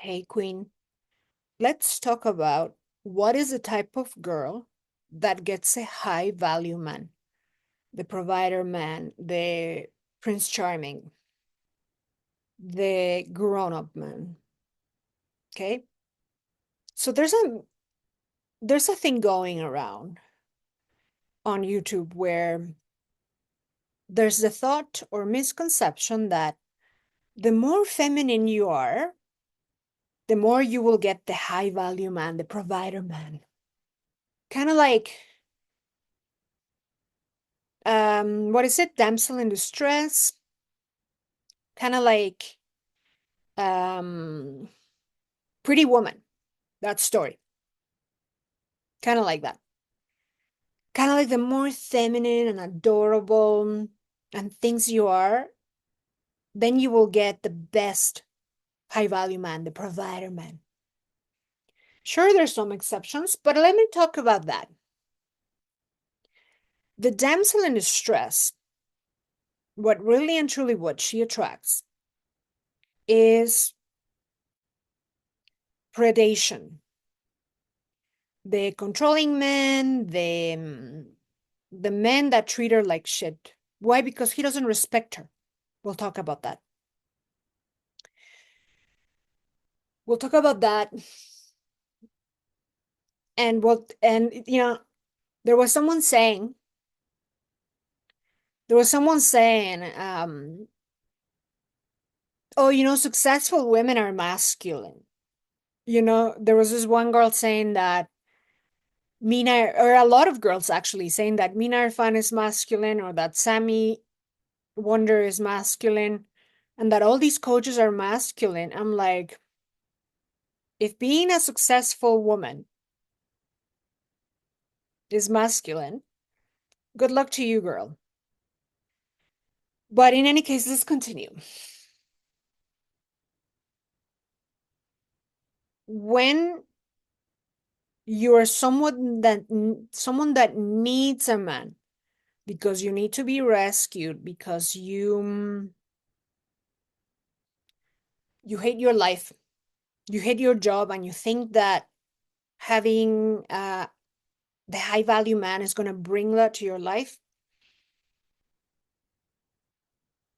Hey, Queen, let's talk about what is the type of girl that gets a high value man, the provider man, the Prince Charming, the grown up man. Okay. So there's a thing going around on YouTube where there's the thought or misconception that the more feminine you are, the more you will get the high value man, the provider man. Kind of like what is it? Damsel in distress, kind of like um Pretty Woman, that story. Kind of like that. Kind of like the more feminine and adorable and things you are, then you will get the best high value man, the provider man. Sure, there's some exceptions, but let me talk about that. The damsel in distress, what really and truly what she attracts is predation. The controlling men, the men that treat her like shit. Why? Because he doesn't respect her. We'll talk about that. We'll talk about that. And there was someone saying, oh, successful women are masculine. There was this one girl saying that Mina, or a lot of girls actually saying that Mina Irfan is masculine, or that Sammy Wonder is masculine, and that all these coaches are masculine. I'm like, if being a successful woman is masculine, good luck to you, girl. But in any case, let's continue. When you're someone that needs a man because you need to be rescued, because you hate your life, you hate your job, and you think that having the high value man is going to bring that to your life,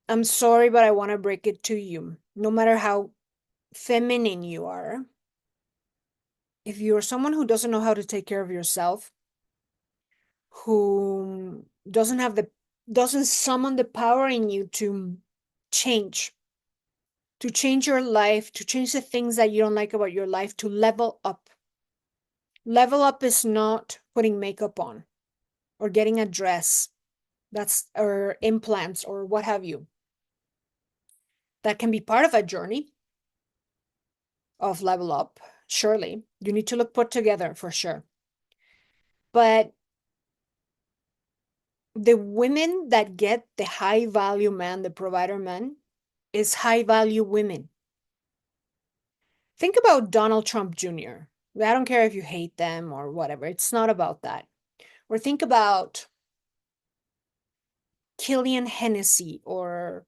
I'm sorry, but I want to break it to you. No matter how feminine you are, if you're someone who doesn't know how to take care of yourself, who doesn't summon the power in you to change, to change your life, to change the things that you don't like about your life, to level up. Level up is not putting makeup on or getting a dress, or implants or what have you. That can be part of a journey of level up. Surely you need to look put together for sure. But the women that get the high value man, the provider man, is high value women. Think about Donald Trump Jr. I don't care if you hate them or whatever. It's not about that. Or think about Killian Hennessy or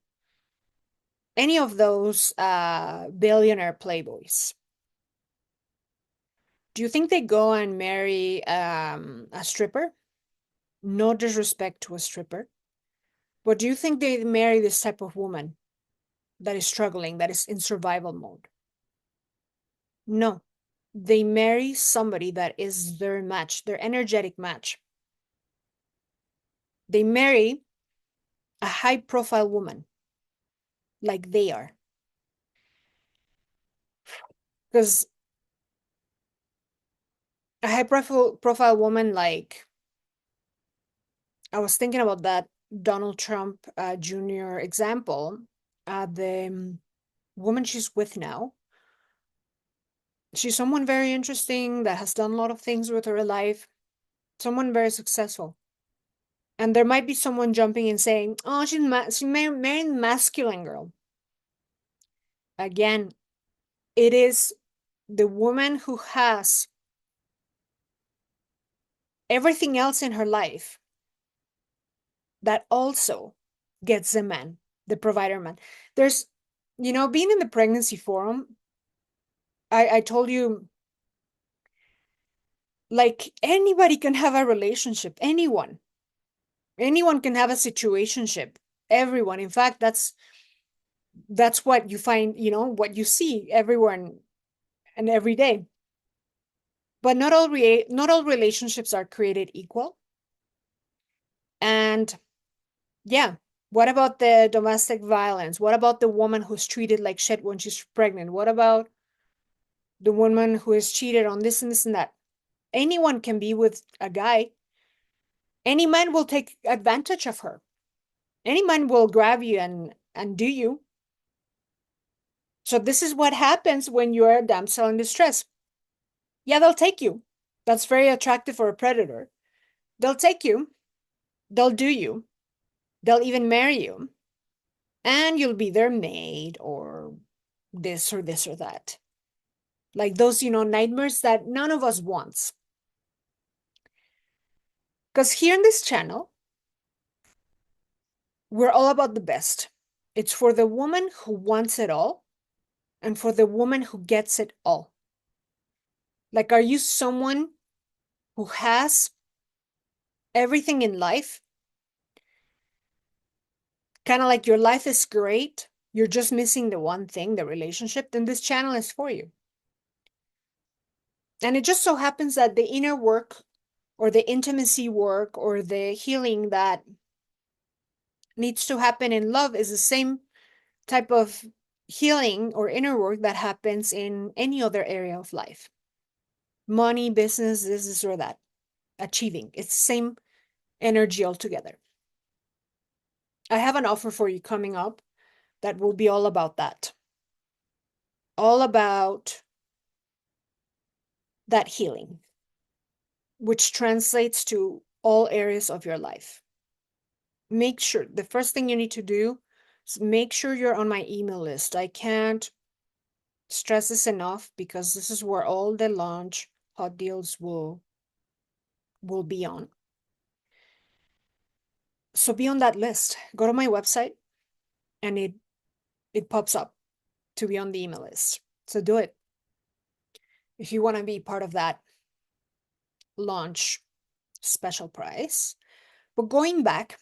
any of those billionaire playboys. Do you think they go and marry a stripper? No disrespect to a stripper. But do you think they marry this type of woman that is struggling, that is in survival mode? No. They marry somebody that is their match, their energetic match. They marry a high profile woman like they are. Because a high profile woman, like, I was thinking about that Donald Trump Jr. example. The woman she's with now, she's someone very interesting that has done a lot of things with her life, someone very successful. And there might be someone jumping and saying, oh, she married masculine girl. Again, it is the woman who has everything else in her life that also gets the man, the provider man. There's, being in the pregnancy forum, I told you, like, anybody can have a relationship. Anyone can have a situationship. Everyone. In fact, that's what you find, what you see everyone and every day. But not all relationships are created equal. And yeah, what about the domestic violence? What about the woman who's treated like shit when she's pregnant? What about the woman who is cheated on this and this and that? Anyone can be with a guy. Any man will take advantage of her. Any man will grab you and do you. So this is what happens when you're a damsel in distress. Yeah, they'll take you. That's very attractive for a predator. They'll take you. They'll do you. They'll even marry you. And you'll be their maid or this or this or that. Like those, nightmares that none of us wants. Because here in this channel, we're all about the best. It's for the woman who wants it all and for the woman who gets it all. Like, are you someone who has everything in life? Kind of like your life is great, you're just missing the one thing, the relationship, then this channel is for you. And it just so happens that the inner work or the intimacy work or the healing that needs to happen in love is the same type of healing or inner work that happens in any other area of life. Money, business, this or that. Achieving. It's the same energy altogether. I have an offer for you coming up that will be all about that. All about that healing, which translates to all areas of your life. Make sure, the first thing you need to do is make sure you're on my email list. I can't stress this enough because this is where all the launch hot deals will be on. So be on that list. Go to my website and it pops up to be on the email list. So do it if you want to be part of that launch special price. But going back,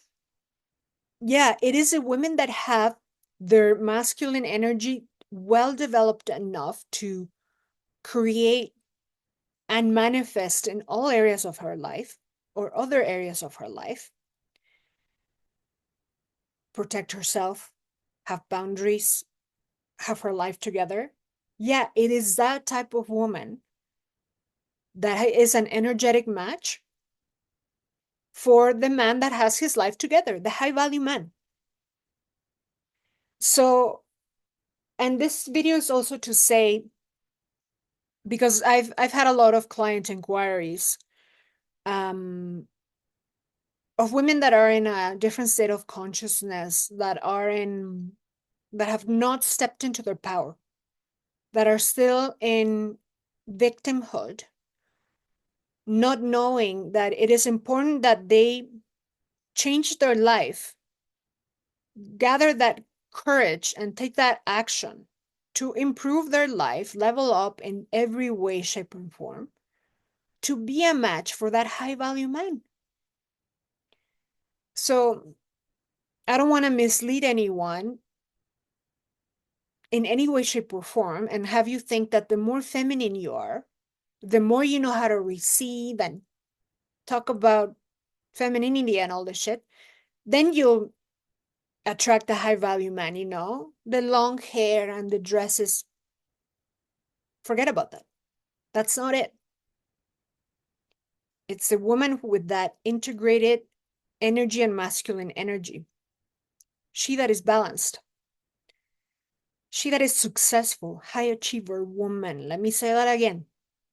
yeah, it is the women that have their masculine energy well developed enough to create and manifest in all areas of her life or other areas of her life, protect herself, have boundaries, have her life together. Yeah, it is that type of woman that is an energetic match for the man that has his life together, the high value man. So, and this video is also to say, because I've had a lot of client inquiries of women that are in a different state of consciousness, that have not stepped into their power, that are still in victimhood, not knowing that it is important that they change their life, gather that courage and take that action to improve their life, level up in every way, shape, and form, to be a match for that high value man. So I don't want to mislead anyone in any way, shape, or form and have you think that the more feminine you are, the more you know how to receive and talk about femininity and all this shit, then you'll attract a high value man, the long hair and the dresses. Forget about that. That's not it. It's a woman with that integrated energy and masculine energy. She that is balanced. She that is successful, high achiever woman. Let me say that again.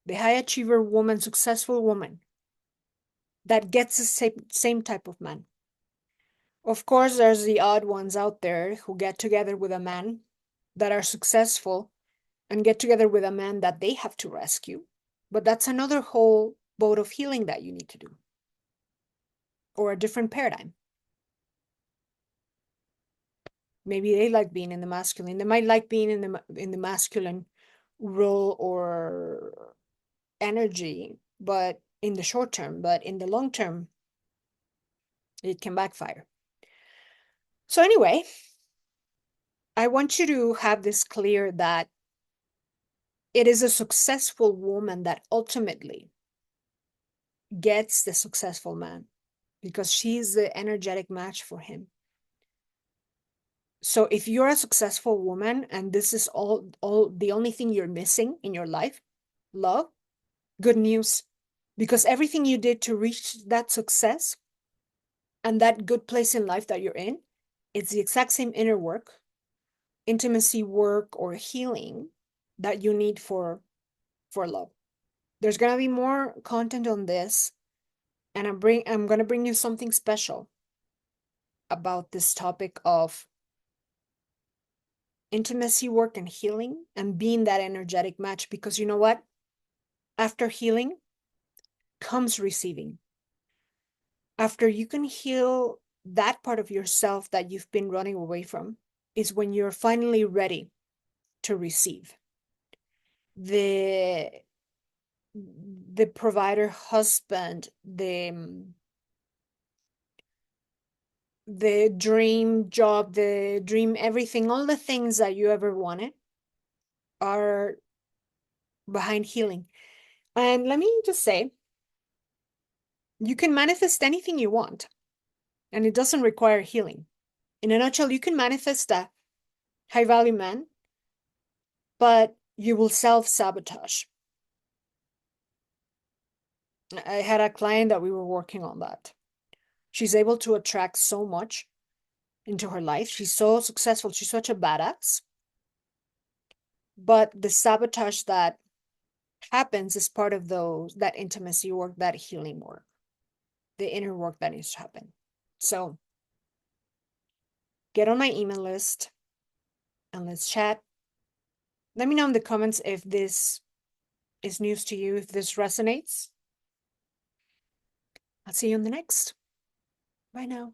The high achiever woman, successful woman that gets the same type of man. Of course, there's the odd ones out there who get together with a man that are successful and get together with a man that they have to rescue. But that's another whole boat of healing that you need to do, or a different paradigm. Maybe they like being in the masculine. They might like being in the masculine role or energy, but in the short term, but in the long term, it can backfire. So anyway, I want you to have this clear that it is a successful woman that ultimately gets the successful man because she's the energetic match for him. So if you're a successful woman and this is all the only thing you're missing in your life, love, good news, because everything you did to reach that success and that good place in life that you're in, it's the exact same inner work, intimacy work, or healing that you need for love. There's gonna be more content on this, and I'm gonna bring you something special about this topic of intimacy work and healing and being that energetic match, because you know what? After healing comes receiving. After you can heal that part of yourself that you've been running away from, is when you're finally ready to receive. The provider husband, the dream job, the dream everything, all the things that you ever wanted are behind healing. And let me just say, you can manifest anything you want, and it doesn't require healing. In a nutshell, you can manifest a high value man, but you will self-sabotage. I had a client that we were working on that. She's able to attract so much into her life. She's so successful. She's such a badass. But the sabotage that happens is part of that intimacy work, that healing work, the inner work that needs to happen. So get on my email list and let's chat. Let me know in the comments if this is news to you, if this resonates. I'll see you on the next. Bye now.